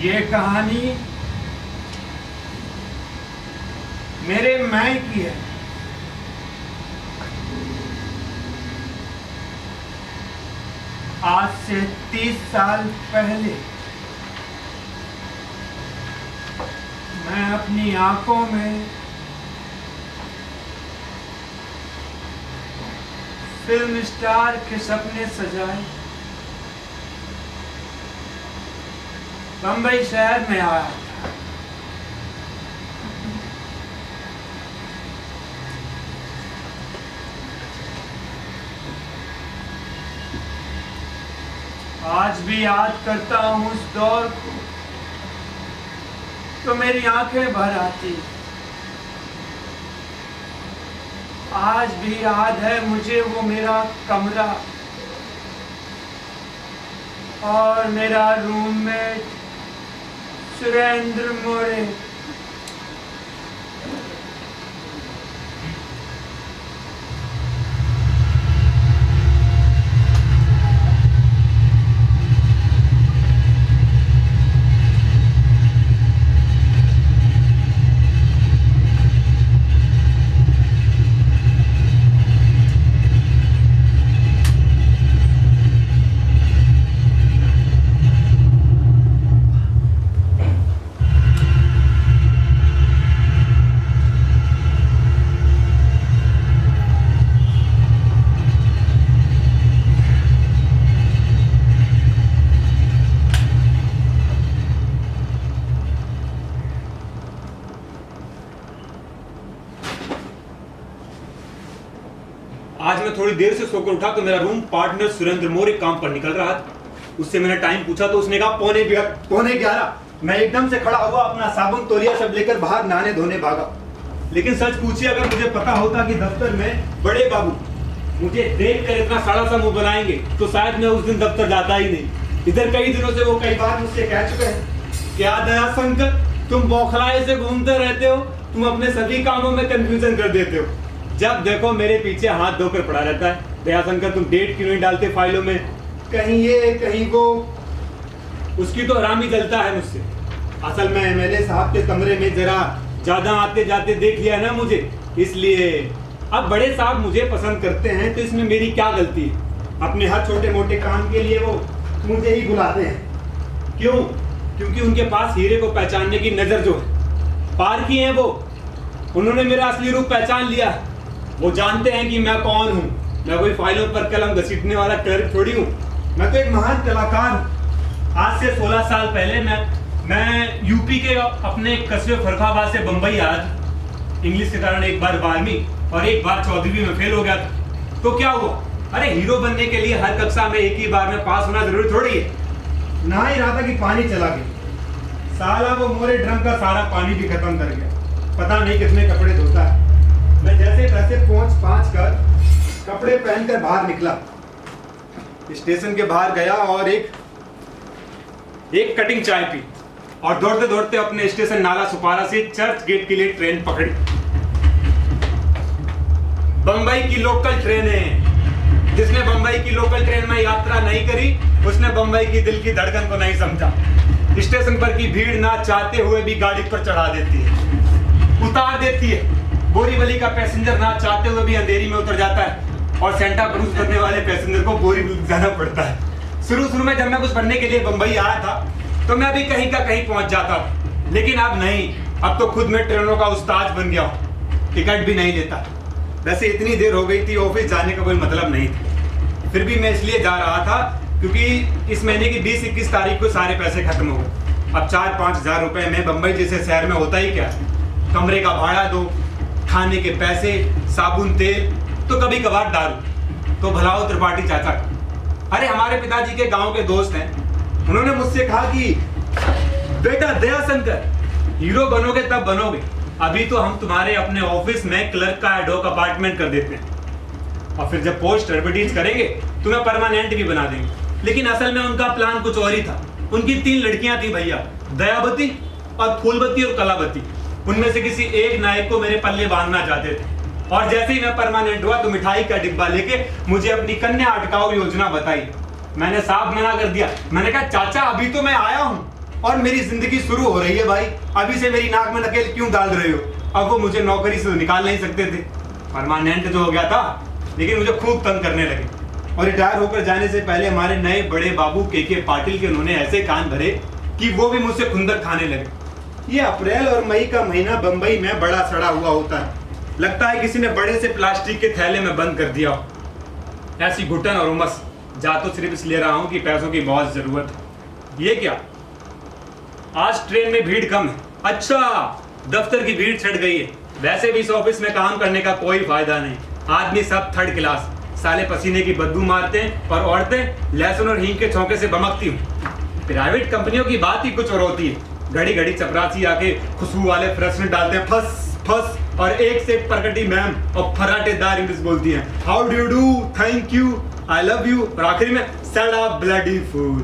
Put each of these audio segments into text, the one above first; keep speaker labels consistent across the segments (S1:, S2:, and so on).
S1: ये कहानी मेरे मैं की है। आज से 30 साल पहले मैं अपनी आंखों में फिल्म स्टार के सपने सजाए बंबई शहर में आया था। आज भी याद करता हूं उस दौर को तो मेरी आंखें भर आती। आज भी याद है मुझे वो मेरा कमरा और मेरा रूममेट सुरेंद्र मोरे।
S2: आज मैं थोड़ी देर से सोकर उठा तो मेरा रूम पार्टनर सुरेंद्र मोरे काम पर निकल रहा था। उससे मैंने टाइम पूछा तो उसने कहा 11:45। मैं एकदम से खड़ा हुआ, अपना साबुन तौलिया सब लेकर बाहर नहाने धोने भागा। लेकिन सच पूछिए, अगर मुझे पता होता कि दफ्तर में बड़े बाबू मुझे देख कर इतना साड़ा सा मुंह बनाएंगे तो शायद मैं उस दिन दफ्तर जाता ही नहीं। इधर कई दिनों से वो कई बार मुझसे कह चुके हैं, क्या दयाशंकर तुम बौखलाए से घूमते रहते हो, तुम अपने सभी कामों में कंफ्यूजन कर देते हो। जब देखो मेरे पीछे हाथ धोकर पड़ा रहता है। दयाशंकर तुम डेट क्यों नहीं डालते फाइलों में, कहीं ये कहीं वो। उसकी तो हरामी जलता है मुझसे। असल में एमएलए साहब के कमरे में जरा ज्यादा आते जाते देख लिया ना मुझे, इसलिए अब बड़े साहब मुझे पसंद करते हैं तो इसमें मेरी क्या गलती है। अपने हर छोटे मोटे काम के लिए वो मुझे ही बुलाते हैं। क्यों? क्योंकि उनके पास हीरे को पहचानने की नजर जो है पार की है वो। उन्होंने मेरा असली रूप पहचान लिया। वो जानते हैं कि मैं कौन हूँ। मैं कोई फाइलों पर कलम घसीटने वाला क्लर्क थोड़ी हूँ। मैं तो एक महान कलाकार हूँ। आज से 16 साल पहले मैं यूपी के अपने कस्बे फर्रुखाबाद से बंबई आया था। इंग्लिश के कारण एक बार 12वीं और एक बार 14वीं में फेल हो गया था। तो क्या हुआ? अरे हीरो बनने के लिए हर कक्षा में एक ही बार में पास होना जरूरी थोड़ी है। ना ही रहा था कि पानी चला गया। साला वो मोरे ड्रम का सारा पानी भी खत्म कर गया। पता नहीं कितने कपड़े धोता है। मैं जैसे तैसे पहुंच कर कपड़े पहनकर बाहर निकला, स्टेशन के बाहर गया और एक कटिंग चाय पी और दौड़ते दौड़ते अपने स्टेशन नाला सुपारा से चर्च गेट के लिए ट्रेन पकड़ी। बंबई की लोकल ट्रेन है। जिसने बंबई की लोकल ट्रेन में यात्रा नहीं करी उसने बंबई की दिल की धड़कन को नहीं समझा। स्टेशन पर की भीड़ ना चाहते हुए भी गाड़ी पर चढ़ा देती है, उतार देती है। बोरीवली का पैसेंजर ना चाहते हुए भी अंधेरी में उतर जाता है और सेंटा क्रूज करने वाले पैसेंजर को बोरीवली जाना पड़ता है। शुरू में जब मैं कुछ बनने के लिए बंबई आया था तो मैं भी कहीं का कहीं पहुंच जाता था, लेकिन अब नहीं। अब तो खुद में ट्रेनों का उस्ताद बन गया हूं, टिकट भी नहीं लेता। वैसे इतनी देर हो गई थी, ऑफिस जाने का कोई मतलब नहीं था। फिर भी मैं इसलिए जा रहा था क्योंकि इस महीने की 20-21 तारीख को सारे पैसे खत्म हो गए। अब 4-5 हजार रुपए में बंबई जैसे शहर में होता ही क्या, कमरे का भाड़ा दो, खाने के पैसे, साबुन तेल, तो कभी कभार दारू। तो भलाओ त्रिपाठी चाचा, अरे हमारे पिताजी के गांव के दोस्त हैं। उन्होंने मुझसे कहा कि बेटा दयाशंकर, हीरो बनोगे तब बनोगे, अभी तो हम तुम्हारे अपने ऑफिस में क्लर्क का एडहॉक अपार्टमेंट कर देते हैं और फिर जब पोस्ट एडवर्टाइज करेंगे तुम्हें परमानेंट भी बना देंगे। लेकिन असल में उनका प्लान कुछ और ही था। उनकी 3 लड़कियां थी भैया, दयावती और फूलवती और कलावती। उनमें से किसी एक नायक को मेरे पल्ले बांधना चाहते थे और जैसे ही मैं परमानेंट हुआ तो मिठाई का डिब्बा लेके मुझे अपनी कन्या अटकाओ योजना बताई। मैंने साफ मना कर दिया। मैंने कहा चाचा अभी तो मैं आया हूं, और मेरी जिंदगी शुरू हो रही है भाई। अभी से मेरी नाक में नकेल क्यों डाल रहे हो? अब वो मुझे नौकरी से निकाल नहीं सकते थे, परमानेंट जो हो गया था, लेकिन मुझे खूब तंग करने लगे। और रिटायर होकर जाने से पहले हमारे नए बड़े बाबू के पाटिल के उन्होंने ऐसे कान भरे कि वो भी मुझसे खुंदक खाने लगे। ये अप्रैल और मई का महीना बंबई में बड़ा सड़ा हुआ होता है। लगता है किसी ने बड़े से प्लास्टिक के थैले में बंद कर दिया हो। ऐसी घुटन और उमस। जा तो सिर्फ इसलिए रहा हूं कि पैसों की बहुत जरूरत है। ये क्या, आज ट्रेन में भीड़ कम है। अच्छा, दफ्तर की भीड़ छट गई है। वैसे भी इस ऑफिस में काम करने का कोई फायदा नहीं। आदमी सब थर्ड क्लास, साले पसीने की बदबू मारते हैं और औरतें लहसुन और हींग के छौंके से बमकती हूँ। प्राइवेट कंपनियों की बात ही कुछ और होती है। घड़ी घड़ी चपरासी आके खुशबू वाले प्रश्न डालते हैं, फस फस, और एक से प्रकटी मैम और फराटेदार इंग्लिश बोलती हैं, how do you do, thank you, I love you, और आखिरी में सड़ अप ब्लडी फूल।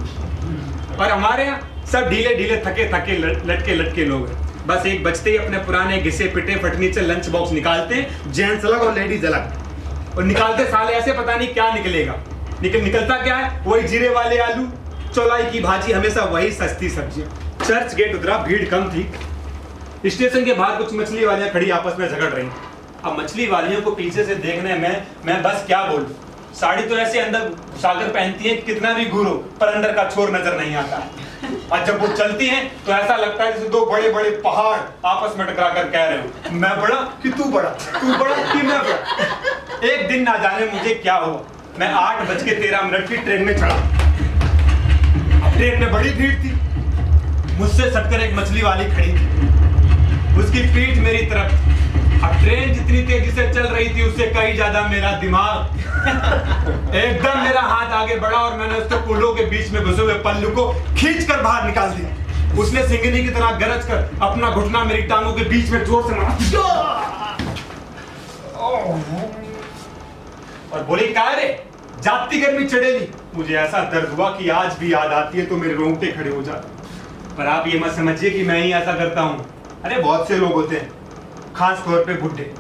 S2: और हमारे यहाँ सब ढीले ढीले थके थके लटके लोग हैं। बस एक बचते ही अपने पुराने घिसे पिटे फर्नीचर लंच बॉक्स निकालते हैं, जेंट्स अलग और लेडीज अलग, और निकालते साले ऐसे पता नहीं क्या निकलेगा। निकलता क्या है? वही जीरे वाले आलू, चौलाई की भाजी, हमेशा वही सस्ती सब्जियां। चर्च गेट उतरा, भीड़ कम थी। स्टेशन के बाहर कुछ मछली वालियां खड़ी आपस में झगड़ रही। अब मछली वालियों को पीछे से देखने में मैं बस क्या बोलूं। साड़ी तो ऐसे अंदर घुसाकर पहनती है, कितना भी घूरो पर अंदर का छोर नजर नहीं आता है। और जब वो चलती हैं तो ऐसा लगता है जैसे दो बड़े बड़े पहाड़ आपस में टकरा कर कह रहे हो, मैं बड़ा कि तू बड़ा, तू बड़ा कि मैं बड़ा। एक दिन ना जाने मुझे क्या हुआ, मैं 8:13 की ट्रेन में चढ़ा। अब ट्रेन में बड़ी भीड़ थी। मुझसे सटकर एक मछली वाली खड़ी थी, उसकी पीठ मेरी तरफ थी। अब ट्रेन जितनी तेजी से चल रही थी उससे कहीं ज्यादा मेरा दिमाग। एकदम मेरा हाथ आगे बढ़ा और मैंने उसके कूलों के बीच में घुसे हुए पल्लू को खींचकर बाहर निकाल दिया। उसने सिंगनी की तरह गरज कर अपना घुटना मेरी टांगों के बीच में जोर से मारा और बोली, क्या रे जाती गर्मी चढ़ेली। मुझे ऐसा दर्द हुआ कि आज भी याद आती है तो मेरे रोंगटे खड़े हो जाते। पर आप ये मत समझिए कि मैं ही ऐसा करता हूँ। अरे बहुत से लोग होते हैं, खास तौर पे बुड्ढे,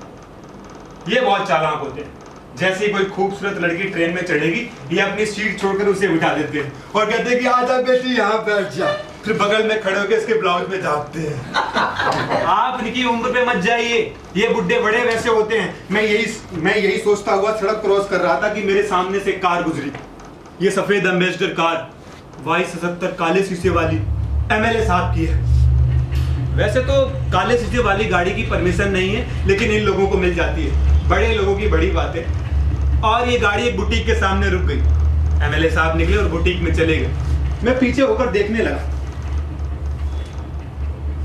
S2: ये बहुत चालाक होते हैं। जैसे ही कोई खूबसूरत लड़की ट्रेन में चढ़ेगी, ये अपनी सीट छोड़कर उसे बिठा देते हैं और कहते हैं कि आजा बेटी यहाँ बैठ जा। फिर बगल में खड़े होकर इसके ब्लाउज में झाँपते हैं। आप इनकी उम्र पे मत जाइए, ये बुड्ढे बड़े वैसे होते हैं। मैं यही सोचता हुआ सड़क क्रॉस कर रहा था कि मेरे सामने से कार गुजरी। ये सफेद एम्बेसडर कार, Y77 काले शीशे वाली, MLA साहब की है। वैसे तो काले शीशे वाली गाड़ी की परमिशन नहीं है, लेकिन इन लोगों को मिल जाती है। बड़े लोगों की बड़ी बात है। और ये गाड़ी एक बुटीक के सामने रुक गई। MLA साहब निकले और बुटीक में चले गए। मैं पीछे होकर देखने लगा।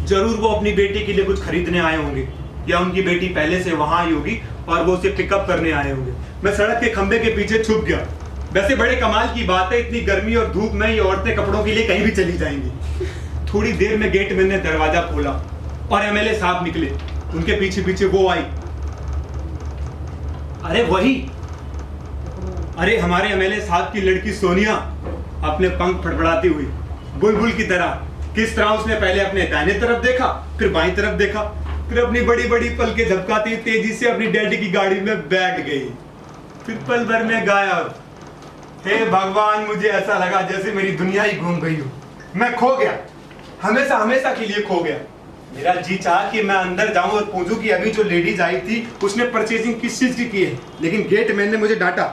S2: जरूर वो अपनी बेटी के लिए कुछ खरीदने आए होंगे, या उनकी बेटी पहले से वहां आई होगी और वो उसे पिकअप करने आए होंगे। मैं सड़क के खंबे के पीछे छुप गया। वैसे बड़े कमाल की बात है, इतनी गर्मी और धूप में ये औरतें कपड़ों के लिए कहीं भी चली जाएंगी। थोड़ी देर में गेट मैन ने दरवाजा खोला और MLA साहब निकले। उनके पीछे पीछे वो आई। अरे वही, अरे हमारे MLA साहब की लड़की सोनिया, अपने पंख फड़फड़ाती हुई बुलबुल की तरह। किस तरह उसने पहले अपने दाहिने तरफ देखा, फिर बाईं तरफ देखा, फिर अपनी बड़ी बड़ी पलकें झपकाती तेजी से अपनी डैडी की गाड़ी में बैठ गई। फिर पल भर में गायब। हे भगवान, मुझे ऐसा लगा जैसे मेरी दुनिया ही घूम गई हो। मैं खो गया, हमेशा हमेशा के लिए खो गया। मेरा जी चाहा कि मैं अंदर जाऊं और पूछूं कि अभी जो लेडीज आई थी उसने परचेजिंग किस चीज की है, लेकिन गेट मैन ने मुझे डांटा।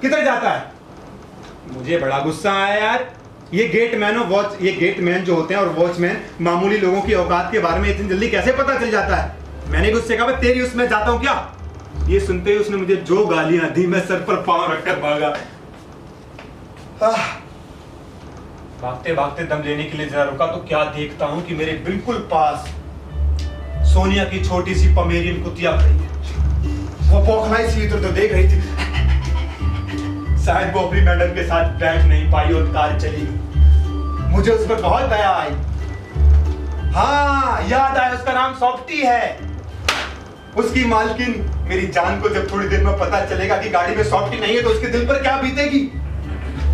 S2: किधर जाता है? मुझे बड़ा गुस्सा आया यार। ये गेट मैन जो होते हैं और वॉचमैन मामूली लोगों की औकात के बारे में इतनी जल्दी कैसे पता चल जाता है? मैंने गुस्से कहा, तेरी उसमें जाता हूं क्या? ये सुनते ही उसने मुझे जो गालियां दी, मैं सर पर पांव रखकर भागा। भागते भागते दम लेने के लिए जरा रुका तो क्या देखता हूं कि मेरे बिल्कुल पास सोनिया की छोटी सी पमेरियन कुतिया खड़ी है। वो बौखलाई सी इधर तो देख रही थी। शायद वो अपनी मैडम के साथ बैठ नहीं पाई और कार चली। मुझे उस पर बहुत दया आई। हाँ, याद आया, उसका नाम सॉफ्टी है। उसकी मालकिन मेरी जान को जब थोड़ी देर में पता चलेगा कि गाड़ी में सॉफ्टी नहीं है तो उसके दिल पर क्या बीतेगी।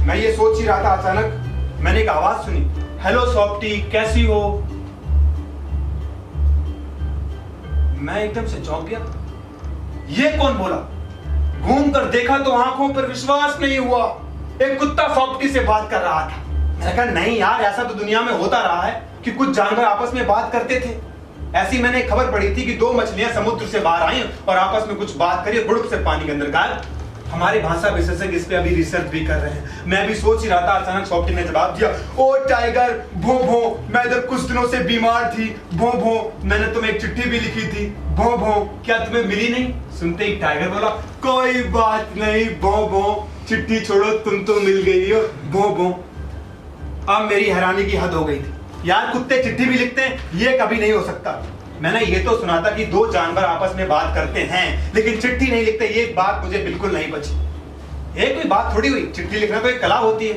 S2: मैं ये सोच ही रहा था, अचानक मैंने एक आवाज सुनी, हेलो सॉफ्टी, कैसी हो? मैं एकदम से चौंक गया। ये कौन बोला? घूम कर देखा तो आंखों पर विश्वास नहीं हुआ। एक कुत्ता सॉफ्टी से बात कर रहा था। मैंने कहा नहीं यार, ऐसा तो दुनिया में होता रहा है कि कुछ जानवर आपस में बात करते थे। ऐसी मैंने एक खबर पढ़ी थी कि 2 मछलियां समुद्र से बाहर आई और आपस में कुछ बात करी, गुड़ुक से पानी के अंदर गायब। हमारे भाषा विशेषज्ञ इस पे अभी रिसर्च भी कर रहे हैं। मैं भी सोच ही रहा था, अचानक सॉफ्टी ने जवाब दिया, ओ टाइगर भो भो, मैं इधर कुछ दिनों से बीमार थी, भो भो, मैंने तुम्हें एक चिट्ठी भी लिखी थी, भो भो, क्या तुम्हें मिली नहीं? सुनते ही टाइगर बोला, कोई बात नहीं भो भो, चिट्ठी छोड़ो, तुम तो मिल गई हो, भो भो। अब मेरी हैरानी की हद हो गई थी। यार कुत्ते चिट्ठी भी लिखते हैं, ये कभी नहीं हो सकता। मैंने ये तो सुना था कि 2 जानवर आपस में बात करते हैं लेकिन चिट्ठी नहीं लिखते, ये बात मुझे बिल्कुल नहीं बची। ये कोई बात थोड़ी हुई, चिट्ठी लिखना तो एक कला होती है।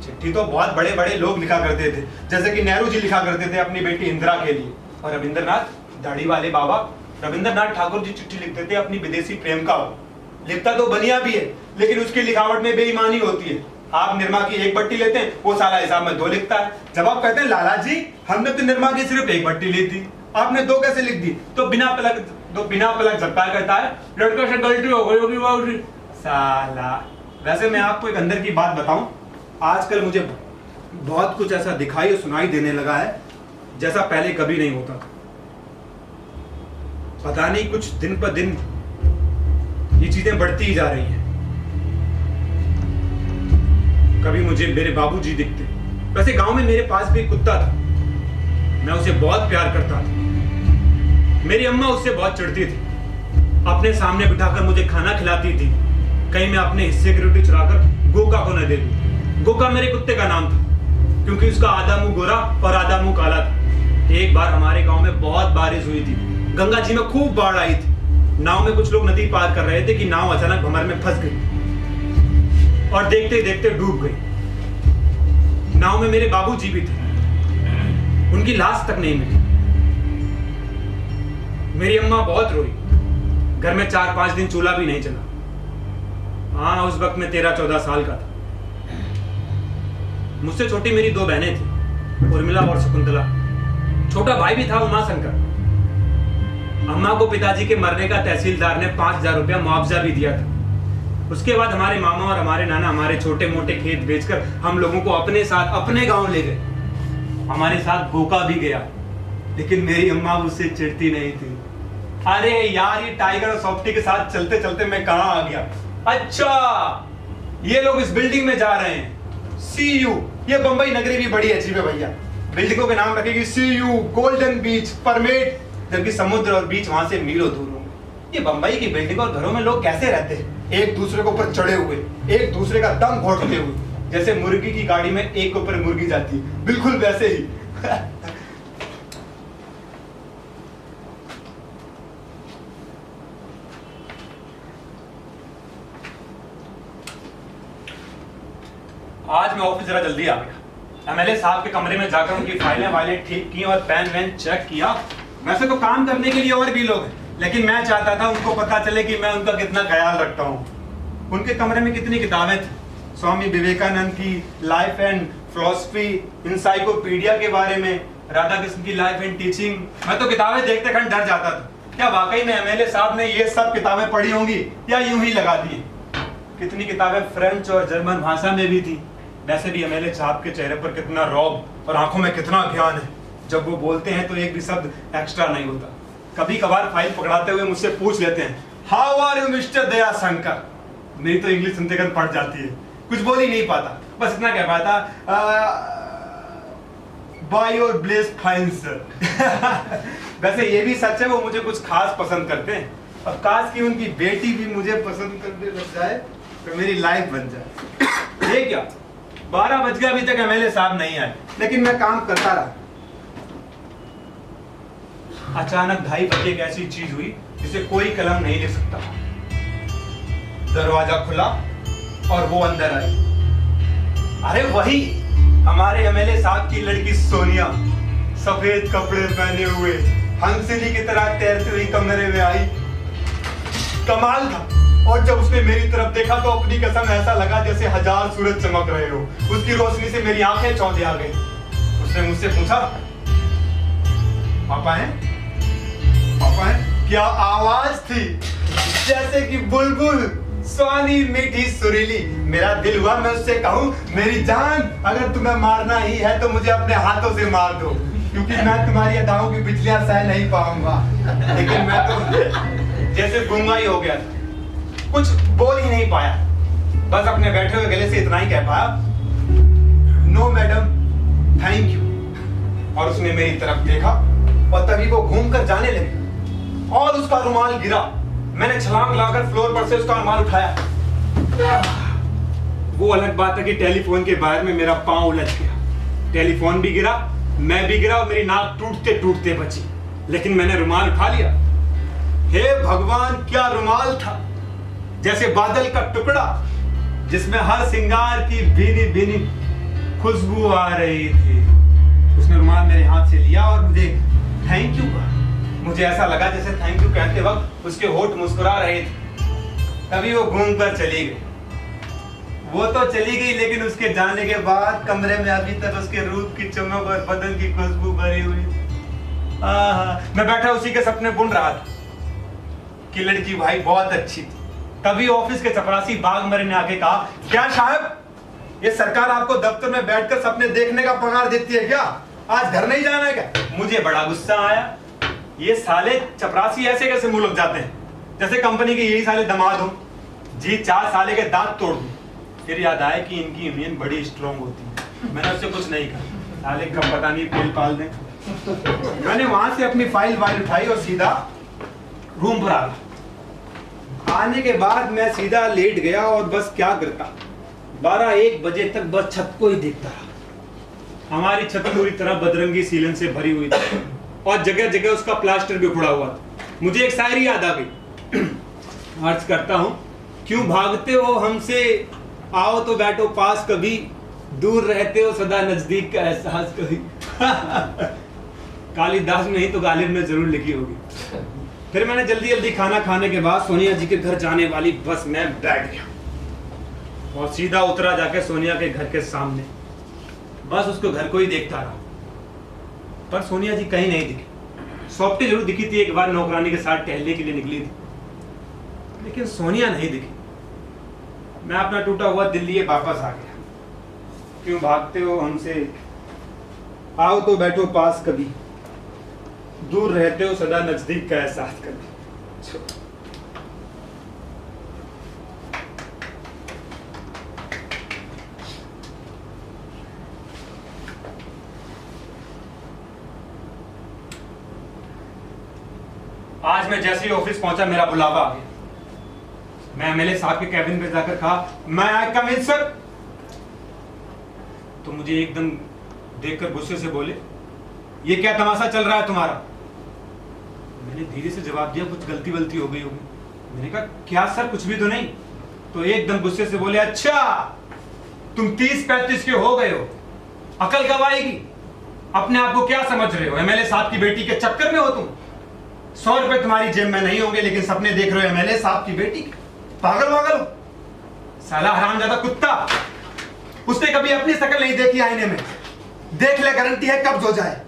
S2: चिट्ठी तो बहुत बड़े बड़े लोग लिखा करते थे, जैसे कि नेहरू जी लिखा करते थे अपनी बेटी इंदिरा के लिए, और रविंद्रनाथ, दाढ़ी वाले बाबा रविंद्रनाथ ठाकुर जी चिट्ठी लिखते थे अपनी विदेशी प्रेमिका को। लिखता तो बनिया भी है लेकिन उसकी लिखावट में बेईमानी होती है। आप निरमा की 1 बट्टी लेते हैं, वो साला हिसाब में 2 लिखता है। जब आप कहते हैं लाला जी हमने तो निरमा की सिर्फ 1 बट्टी ली थी, आपने 2 कैसे लिख दी? तो बिना पलक झपकाए कहता है, लड़के से गलती हो गई होगी बाबूजी। साला। वैसे मैं आपको एक अंदर की बात बताऊं, आजकल मुझे बहुत कुछ ऐसा दिखाई और सुनाई देने लगा है जैसा पहले कभी नहीं होता था। पता नहीं कुछ दिन पर दिन ये चीजें बढ़ती ही जा रही हैं। कभी मुझे मेरे बाबूजी दिखते। वैसे गांव में मेरे पास भी एक कुत्ता था, मैं उसे बहुत प्यार करता था। मेरी अम्मा उससे बहुत चिढ़ती थी, अपने सामने बिठाकर मुझे खाना खिलाती थी, कहीं मैं अपने हिस्से की रोटी चुराकर गोका को न दे दूं। गोका मेरे कुत्ते का नाम था क्योंकि उसका आधा मुंह गोरा और आधा मुंह काला था। एक बार हमारे गांव में बहुत बारिश हुई थी, गंगा जी में खूब बाढ़ आई थी। नाव में कुछ लोग नदी पार कर रहे थे कि नाव अचानक भंवर में फंस गई और देखते देखते डूब गई। नाव में मेरे बाबूजी भी थे, उनकी लाश तक नहीं मिली। मेरी अम्मा बहुत रोई, घर में 4-5 दिन चूल्हा भी नहीं चला। हाँ, उस वक्त मैं 13-14 साल का था। मुझसे छोटी मेरी 2 बहनें थी, उर्मिला और शकुंतला। छोटा भाई भी था, उमाशंकर। अम्मा को पिताजी के मरने का तहसीलदार ने 5,000 रुपया मुआवजा भी दिया था। उसके बाद हमारे मामा और हमारे नाना हमारे छोटे मोटे खेत बेचकर हम लोगों को अपने साथ अपने गांव ले गए। हमारे साथ गोका भी गया, लेकिन मेरी अम्मा उससे चिढ़ती नहीं थी। अरे यार, ये टाइगर और सॉफ्टी के साथ चलते चलते मैं कहां आ गया। अच्छा, ये लोग इस बिल्डिंग में जा रहे हैं, सी यू। ये बंबई नगरी भी बड़ी अजीब है भैया, बिल्डिंगों के नाम रखेगी सी यू, गोल्डन बीच, परमेट, जबकि समुद्र और बीच वहां से मीलों दूर होंगे। ये बंबई की बिल्डिंग और घरों में लोग कैसे रहते हैं? एक दूसरे के ऊपर चढ़े हुए, एक दूसरे का दम घोटते हुए, जैसे मुर्गी की गाड़ी में एक के ऊपर मुर्गी जाती है, बिल्कुल वैसे ही। आज मैं ऑफिस जरा जल्दी आ गया। एमएलए साहब के कमरे में जाकर उनकी फाइलें ठीक की और पेन वैन चेक किया। वैसे तो काम करने के लिए और भी लोग हैं, लेकिन मैं चाहता था उनको पता चले कि मैं उनका कितना ख्याल रखता हूँ। उनके कमरे में कितनी किताबें थी, स्वामी विवेकानंद की लाइफ एंड फिलॉसफी, इंसाइक्लोपीडिया के बारे में, राधा कृष्ण की लाइफ एंड टीचिंग। मैं तो किताबें देखते खंड डर जाता था, क्या वाकई में एमएलए साहब ने ये सब किताबें पढ़ी होंगी या यूं ही लगा दी। कितनी किताबें फ्रेंच और जर्मन भाषा में भी थी। वैसे भी एमएलए साहब के चेहरे पर कितना रौब और आंखों में कितना ज्ञान है। जब वो बोलते हैं तो एक भी शब्द एक्स्ट्रा नहीं होता। कभी कभार फाइल पकड़ाते हुए मुझसे पूछ लेते हैं, how are you mister Daya Shankar. मेरी तो इंग्लिश सुनते कर पड़ जाती है, कुछ बोल ही नहीं पाता, बस इतना कह पाता, by your blessed fine sir. वैसे ये भी सच है, वो मुझे कुछ खास पसंद करते हैं, और काश की उनकी बेटी भी मुझे पसंद करने लग जाए तो मेरी लाइफ बन जाए। ये क्या, 12 बज गया, अभी तक एमएलए साहब नहीं आए, लेकिन मैं काम करता रहा। अचानक 2:30 बजे एक ऐसी चीज हुई जिसे कोई कलम नहीं लिख सकता। दरवाजा खुला और वो अंदर आई। अरे वही हमारे एमएलए साहब की लड़की सोनिया, सफेद कपड़े पहने हुए हंसली की तरह तैरती हुई कमरे में आई। कमाल था। और जब उसने मेरी तरफ देखा तो अपनी कसम ऐसा लगा जैसे 1000 सूरज चमक रहे हो। उसकी रोशनी से मेरी आंखें चौंधी आ गई। उसने मुझसे पूछा, पापा हैं? पापा हैं? क्या आवाज थी, जैसे कि बुलबुल स्वानी मीठी सुरीली। मेरा दिल हुआ मैं उससे कहूँ, मेरी जान अगर तुम्हें मारना ही है तो मुझे अपने हाथों से मार दो, क्योंकि मैं तुम्हारी अदाओं की बिजलियां सह नहीं पाऊंगा। लेकिन मैं तो जैसे गूंगा ही हो गया था, कुछ बोल ही नहीं पाया, बस अपने बैठे हुए गले से इतना ही कह पाया, नो मैडम थैंक यू। और उसने मेरी तरफ देखा और तभी वो घूमकर जाने लगी और उसका रुमाल गिरा। मैंने छलांग लाकर फ्लोर पर से उसका रुमाल उठाया। वो अलग बात है कि टेलीफोन के बाहर में मेरा पांव उलझ गया, टेलीफोन भी गिरा, मैं भी गिरा और मेरी नाक टूटते टूटते बची, लेकिन मैंने रुमाल उठा लिया। हे भगवान, क्या रुमाल था, जैसे बादल का टुकड़ा जिसमें हर श्रृंगार की भीनी भीनी खुशबू आ रही थी। उसने रुमाल मेरे हाथ से लिया और मुझे थैंक यू कहा। मुझे ऐसा लगा जैसे थैंक यू कहते वक्त उसके होठ मुस्कुरा रहे थे। तभी वो घूमकर चली गई। वो तो चली गई, लेकिन उसके जाने के बाद कमरे में अभी तक उसके रूप की चमक और बदन की खुशबू भरी हुई। मैं बैठा उसी के सपने बुन रहा था कि लड़की भाई बहुत अच्छी थी। तभी ऑफिस के चपरासी बागमरे ने आके कहा, क्या साहब, ये सरकार आपको दफ्तर में बैठकर सपने देखने का पगार देती है क्या? आज घर नहीं जाना है क्या? मुझे बड़ा गुस्सा आया। ये साले चपरासी ऐसे कैसे मुंह लग जाते हैं, जैसे कंपनी के यही साले दामाद हो। जी 4 साले के दांत तोड़ दूं। फिर याद आया कि इनकी यूनियन बड़ी स्ट्रॉन्ग होती है। मैंने उससे कुछ नहीं कहा, साले कब पता नहीं पेल पाल दें। मैंने वहां से अपनी फाइल उठाई और सीधा रूम पर आ गया। आने के बाद मैं सीधा लेट गया और बस क्या करता, 12-1 बजे तक बस छत को ही देखता रहा। हमारी छत पूरी तरह बदरंगी सीलन से भरी हुई थी और जगह जगह उसका प्लास्टर भी उखड़ा हुआ था। मुझे एक शायरी याद आ गई। अर्ज करता हूं, क्यों भागते हो हमसे, आओ तो बैठो पास कभी, दूर रहते हो सदा नजदीक का एहसास कभी। कालिदास ने ही तो गालिब ने जरूर लिखी होगी। फिर मैंने जल्दी जल्दी खाना खाने के बाद सोनिया जी के घर जाने वाली बस में बैठ गया और सीधा उतरा जाके सोनिया के घर के सामने। बस उसको घर को ही देखता रहा, पर सोनिया जी कहीं नहीं दिखी। सौप्टी जरूर दिखी थी, एक बार नौकरानी के साथ टहलने के लिए निकली थी, लेकिन सोनिया नहीं दिखी। मैं अपना टूटा हुआ दिल लिए वापस आ गया। क्यों भागते हो हमसे, आओ तो बैठो पास कभी, दूर रहते हो सदा नजदीक का एहसास कभी। आज मैं जैसे ही ऑफिस पहुंचा मेरा बुलावा आ गया। मैं एमएलए साहब के कैबिन पे जाकर कहा, मैं आई कम इन सर। तो मुझे एकदम देखकर गुस्से से बोले, ये क्या तमाशा चल रहा है तुम्हारा? मैंने धीरे से जवाब दिया, कुछ गलती वलती हो गई होगी। मैंने कहा, क्या सर, कुछ भी तो नहीं। तो एकदम गुस्से से बोले, अच्छा तुम 30-35 के हो गए हो, अकल कब आएगी? अपने आप को क्या समझ रहे हो, एमएलए साहब की बेटी के चक्कर में हो तुम? 100 रुपए तुम्हारी जेब में नहीं होंगे, लेकिन सपने देख रहे हो एमएलए साहब की बेटी के। पागल वागल हो साला हरामजादा कुत्ता। उसने कभी अपनी शक्ल नहीं देखी आईने में, देख ले, गारंटी है कब्ज हो जाए।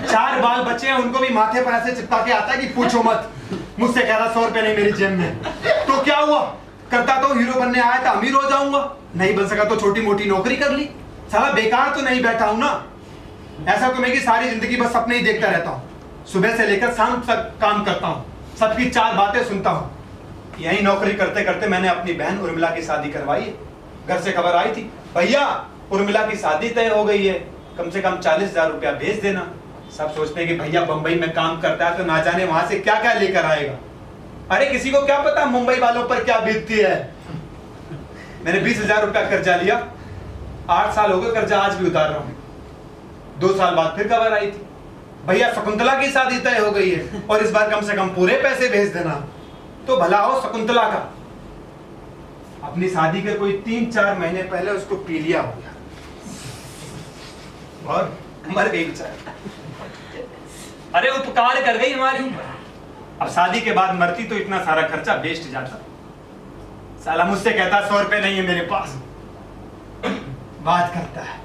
S2: 4 बाल बच्चे हैं, उनको भी माथे पर ऐसे चिपका के आता है कि पूछो मत। मुझसे कह रहा 100 रुपए नहीं मेरी जेब में, तो क्या हुआ? करता तो हीरो बनने आया था, अमीर हो जाऊंगा। नहीं बन सका तो छोटी मोटी नौकरी कर ली। साला बेकार तो नहीं बैठा हूं ना। ऐसा तो नहीं कि सारी जिंदगी बस सपने ही देखता रहता हूं। सुबह से लेकर शाम तक काम करता हूं, सबकी 4 बातें सुनता हूं। यही नौकरी करते करते मैंने अपनी बहन उर्मिला की शादी करवाई है। घर से खबर आई थी, भैया उर्मिला की शादी तय हो गई है, कम से कम 40,000 रुपया भेज देना। सब सोचते हैं कि भैया बंबई में काम करता है तो ना जाने वहां से क्या क्या लेकर आएगा। अरे किसी को क्या पता मुंबई वालों पर क्या बीतती है। मैंने 20,000 रुपया कर्जा लिया। 8 साल हो गए कर्जा, आज भी उतार रहा हूं। 2 साल बाद फिर खबर आई थी, भैया शकुंतला की शादी तय हो गई है और इस बार कम से कम पूरे पैसे भेज देना। तो भला हो शकुंतला का, अपनी शादी के कोई 3-4 महीने पहले उसको पीलिया हो गया और मर गई बेचारी। अरे उपकार कर गई हमारी। अब शादी के बाद मरती तो इतना सारा खर्चा वेस्ट जाता। साला मुझसे कहता 100 रुपए नहीं है मेरे पास, बात करता है।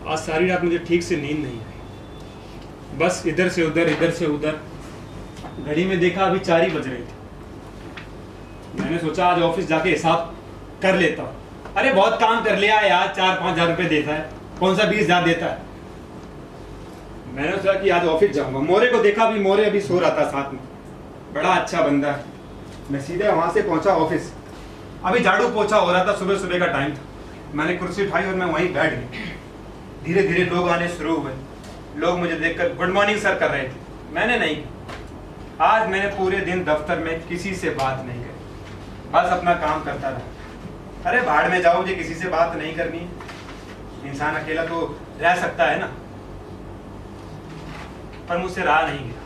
S2: आज सारी रात मुझे ठीक से नींद नहीं आई, बस इधर से उधर। घड़ी में देखा अभी 4 ही बज रहे थे। मैंने सोचा आज ऑफिस जाके हिसाब कर लेता हूँ। अरे बहुत काम कर लिया यार, 4-5 हजार रुपए देता है, कौन सा 20 हजार देता है। मैंने सोचा कि आज ऑफिस जाऊंगा। मोरे को देखा, अभी मोरे अभी सो रहा था साथ में, बड़ा अच्छा बंदा है। मैं सीधे वहां से पहुंचा ऑफिस। अभी झाड़ू पोछा हो रहा था, सुबह का टाइम था। मैंने कुर्सी उठाई और मैं वहीं बैठ गया। धीरे धीरे लोग आने शुरू हुए। लोग मुझे देखकर गुड मॉर्निंग सर कर रहे थे, मैंने नहीं। आज मैंने पूरे दिन दफ्तर में किसी से बात नहीं करी, बस अपना काम करता रहा। अरे भाड़ में जाओ, मुझे किसी से बात नहीं करनी है। इंसान अकेला तो रह सकता है ना, पर मुझसे रहा नहीं गया।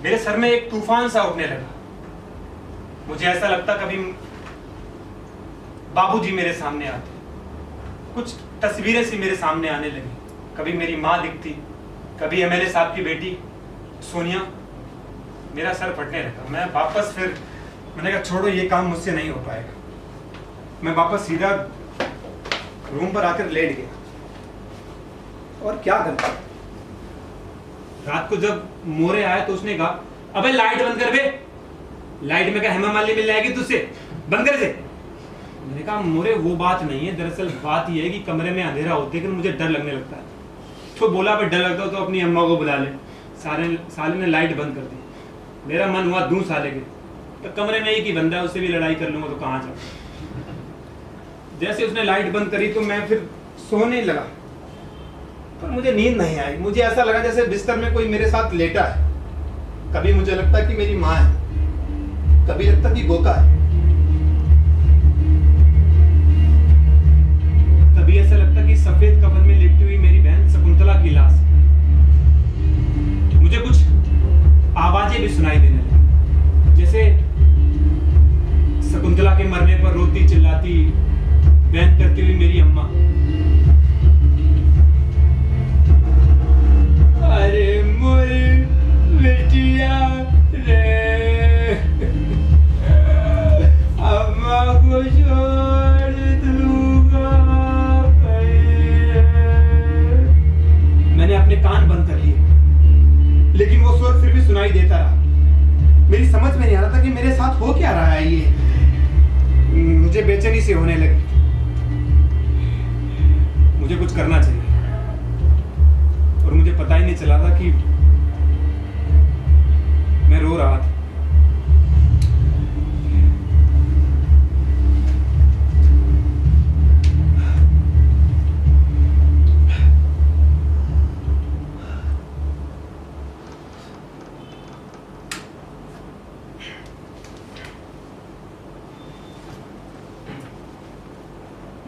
S2: मेरे सर में एक तूफान सा उठने लगा। मुझे ऐसा लगता कभी बाबूजी मेरे सामने आते, कुछ तस्वीरें सी मेरे सामने आने लगी। कभी मेरी माँ दिखती, कभी एमएलए साहब की बेटी सोनिया। मेरा सर फटने लगा। मैं वापस फिर मैंने कहा छोड़ो, ये काम मुझसे नहीं हो पाएगा। मैं वापस सीधा रूम पर आकर लेट गया। और क्या करता, रात को जब मोरे आया तो उसने कहा अबे लाइट बंद कर बे। लाइट में क्या हेमा मालिनी मिल जाएगी तुझसे, बंद कर दे। मैंने कहा मोरे वो बात नहीं है, दरअसल बात ये है कि कमरे में अंधेरा होते है कि मुझे डर लगने लगता है। तो बोला भाई डर लगता हो तो अपनी अम्मा को बुला ले। साले ने लाइट बंद कर दी। मेरा मन हुआ दूं साले के, तो कमरे में एक ही बंदा है, उससे भी लड़ाई कर लूंगा तो कहाँ जाऊँ। जैसे उसने लाइट बंद करी तो मैं फिर सोने लगा, पर मुझे नींद नहीं आई। मुझे ऐसा लगा जैसे बिस्तर में कोई मेरे साथ लेटा है। कभी मुझे लगता कि मेरी माँ है, कभी लगता कि गोका है, कभी ऐसा लगता कि सफेद कफन में लिपटी हुई मेरी बहन शकुंतला की लाश। मुझे कुछ आवाजें भी सुनाई देने लगी, जैसे शकुंतला के मरने पर रोती चिल्लाती बहन करती हुई मेरी अम्मा। अरे मोरे बेटिया रे, अम्मा को छोड़ दूंगा। मैंने अपने कान बंद कर लिए, लेकिन वो स्वर फिर भी सुनाई देता रहा। मेरी समझ में नहीं आ रहा था कि मेरे साथ हो क्या रहा है। ये मुझे बेचैनी से होने लगी। मुझे कुछ करना चाहिए, और मुझे पता ही नहीं चला था कि मैं रो रहा था।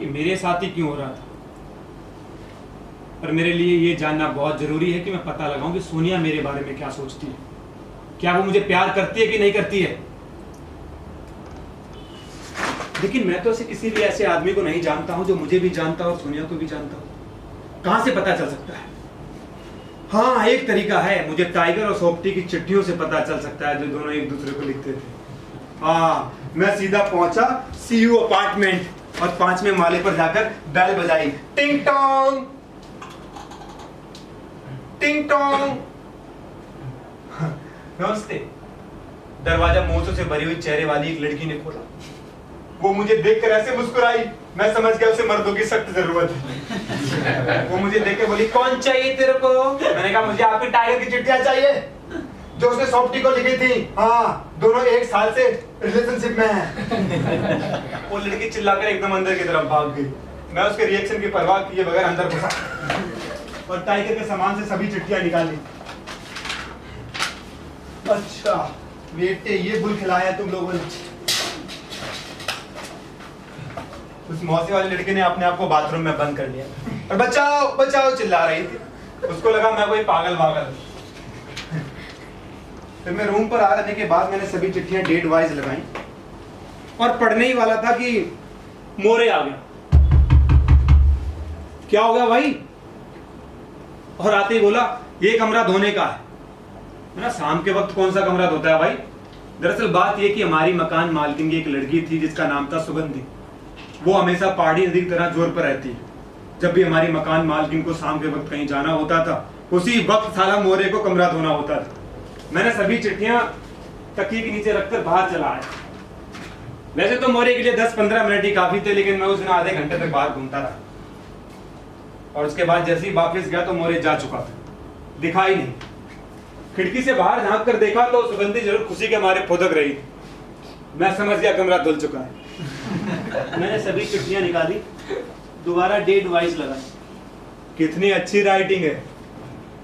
S2: ये मेरे साथ ही क्यों हो रहा था, पर मेरे लिए ये जानना बहुत जरूरी है कि मैं पता लगाऊं कि सोनिया मेरे बारे में क्या सोचती है। क्या वो मुझे प्यार करती है कि नहीं करती है। लेकिन मैं तो किसी भी ऐसे आदमी को नहीं जानता हूं जो मुझे भी जानता हो और सोनिया को भी जानता हो। कहां से पता चल सकता है? हाँ, एक तरीका है। मुझे टाइगर और सोप्टी की चिट्ठियों से पता चल सकता है, जो दोनों एक दूसरे को लिखते थे। हाँ, मैं सीधा पहुंचा सीयू अपार्टमेंट और 5वें माले पर जाकर बेल बजाई। टिंग टोंग टिंग टोंग। नमस्ते। दरवाजा मोचों से भरी हुई चेहरे वाली एक लड़की ने खोला। वो मुझे देखकर ऐसे मुस्कुराई, मैं समझ गया उसे मर्दों की सख्त जरूरत है। वो मुझे देखकर बोली कौन चाहिए तेरे को? मैंने कहा मुझे आपकी टाइगर की चिट्ठियां चाहिए जो उसने सॉफ्टी को लिखी थी। हाँ, दोनों 1 साल से रिलेशनशिप में हैं। वो लड़की चिल्लाकर एकदम अंदर की तरफ भाग गई। मैं उसके रिएक्शन की परवाह किए बगैर अंदर घुसा और टाइगर के सामान से सभी चिट्ठियां निकाली। अच्छा बेटे, ये गुल खिलाया तुम लोगों ने। उस मौसी वाली लड़की ने अपने आप को बाथरूम में बंद कर लिया और बचाओ बचाओ चिल्ला रही थी। उसको लगा मैं कोई पागल वागल। फिर मैं रूम पर आने के बाद मैंने सभी चिट्ठियां डेट वाइज लगाई और पढ़ने ही वाला था कि मोरे आ गया। क्या हो गया भाई? और आते ही बोला ये कमरा धोने का है। ना शाम के वक्त कौन सा कमरा धोता है भाई? दरअसल बात यह कि हमारी मकान मालकिन की एक लड़की थी जिसका नाम था सुगंधी। वो हमेशा पहाड़ी नदी की तरह जोर पर रहती है। जब भी हमारी मकान मालकिन को शाम के वक्त कहीं जाना होता था, उसी वक्त साला मोरे को कमरा धोना होता था। मैंने सभी चिट्ठियां तकिए के नीचे रखकर बाहर चला आया। वैसे तो मोरे के लिए 10-15 मिनट ही काफी थे, लेकिन मैं उस दिन आधे घंटे तक बाहर घूमता रहा। और उसके बाद जैसे ही वापस गया तो मोरे जा चुका था, दिखाई नहीं। खिड़की से बाहर झांक कर देखा तो सुगंधी जरूर खुशी के मारे फुदक रही थी। मैं समझ गया कमरा धुल चुका है। मैंने सभी चिट्ठियां निकाली, दोबारा डेट वाइज लगाई। कितनी अच्छी राइटिंग है।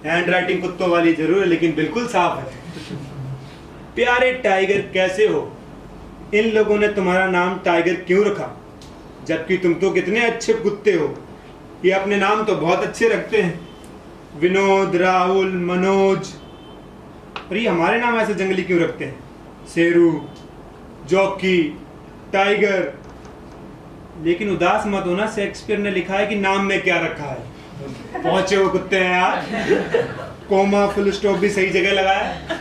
S2: हैंड राइटिंग कुत्तों वाली जरूर है, लेकिन बिल्कुल साफ है। प्यारे टाइगर, कैसे हो? इन लोगों ने तुम्हारा नाम टाइगर क्यों रखा, जबकि तुम तो कितने अच्छे कुत्ते हो। ये अपने नाम तो बहुत अच्छे रखते हैं, विनोद, राहुल, मनोज। और ये हमारे नाम ऐसे जंगली क्यों रखते हैं? Sheru, jockey, tiger. लेकिन उदास मत होना, शेक्सपियर ने लिखा है कि नाम में क्या रखा है। पहुंचे हो कुत्ते हैं यार। कोमा फुल स्टॉप भी सही जगह लगाया,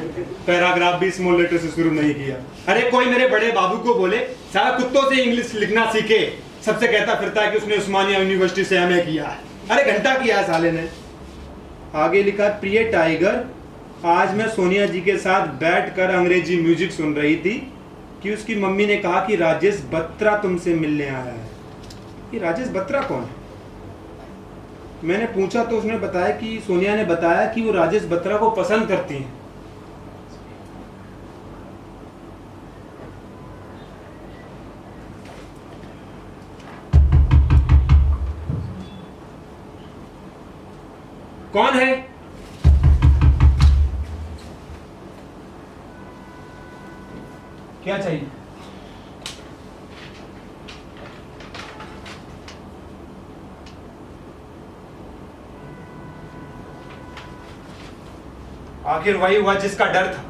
S2: पैराग्राफ भी स्मॉल लेटर से शुरू नहीं किया। अरे कोई मेरे बड़े बाबू को बोले, सारा कुत्तों से इंग्लिश लिखना सीखे। सबसे कहता फिरता है कि उसने उस्मानिया यूनिवर्सिटी से एमए किया है। अरे घंटा किया है साले ने। आगे लिखा, प्रिय टाइगर, आज मैं सोनिया जी के साथ बैठकर अंग्रेजी म्यूजिक सुन रही थी कि उसकी मम्मी ने कहा कि राजेश बत्रा तुमसे मिलने आया है। ये राजेश बत्रा कौन है? मैंने पूछा तो उसने बताया कि सोनिया ने बताया कि वो राजेश बत्रा को पसंद करती हैं। कौन है? क्या चाहिए? आखिर वही हुआ जिसका डर था,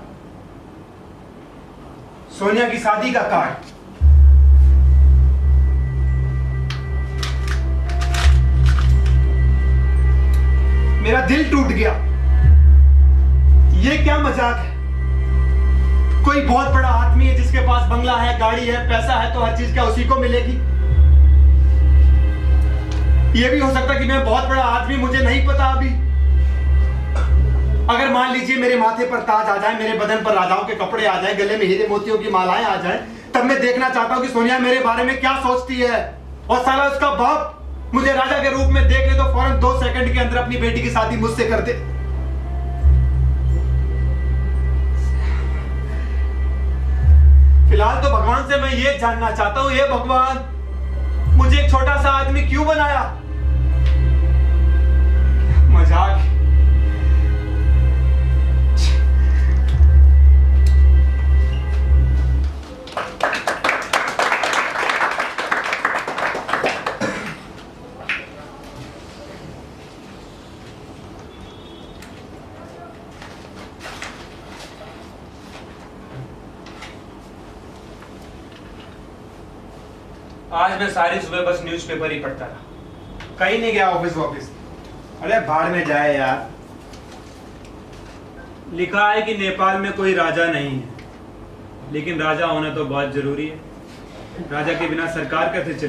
S2: सोनिया की शादी का कार्ड। मेरा दिल टूट गया। ये क्या मजाक है? कोई बहुत बड़ा आदमी है जिसके पास बंगला है, गाड़ी है, पैसा है, तो हर चीज क्या उसी को मिलेगी? ये भी हो सकता है कि मैं बहुत बड़ा आदमी, मुझे नहीं पता अभी। अगर मान लीजिए मेरे माथे पर ताज आ जाए, मेरे बदन पर राजाओं के कपड़े आ जाए, गले में हीरे मोतियों की मालाएं आ जाए, तब मैं देखना चाहता हूं कि सोनिया मेरे बारे में क्या सोचती है। और साला उसका बाप मुझे राजा के रूप में देख ले तो फौरन 2 सेकंड के अंदर अपनी बेटी की शादी मुझसे कर दे। फिलहाल तो भगवान से मैं ये जानना चाहता हूं, हे भगवान, मुझे एक छोटा सा आदमी क्यों बनाया? मजाक। आज मैं सारी सुबह बस न्यूज़पेपर ही पढ़ता रहा, कहीं नहीं गया ऑफिस वाफिस। अरे भाड़ में जाए यार। लिखा है कि नेपाल में कोई राजा नहीं है, लेकिन राजा होना तो बहुत जरूरी है। राजा के बिना सरकार कैसे चले?